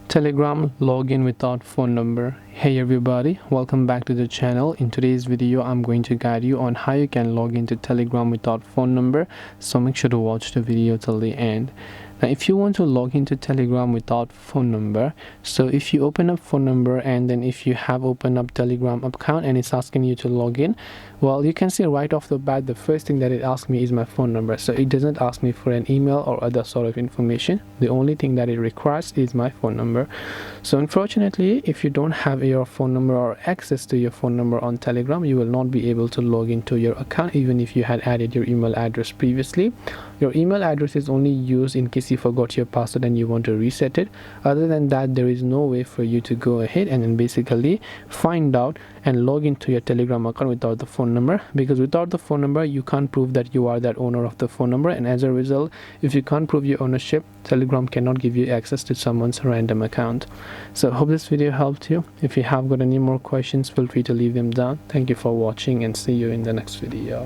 Telegram login without phone number. Hey everybody, welcome back to the channel. In today's video I'm going to guide you on how you can log into Telegram without phone number, so make sure to watch the video till the end. Now if you want to log into Telegram without phone number, so if you open up phone number and then if you have opened up Telegram account and it's asking you to log in, well, you can see right off the bat the first thing that it asks me is my phone number. So it doesn't ask me for an email or other sort of information. The only thing that it requires is my phone number. So unfortunately, if you don't have your phone number or access to your phone number on Telegram, you will not be able to log into your account even if you had added your email address previously. Your email address is only used in case you forgot your password and you want to reset it. Other than that, there is no way for you to go ahead and then basically find out and log into your Telegram account without the phone number, because without the phone number you can't prove that you are that owner of the phone number, and as a result, if you can't prove your ownership, Telegram cannot give you access to someone's random account. So I hope this video helped you. If you have got any more questions, feel free to leave them down. Thank you for watching and see you in the next video.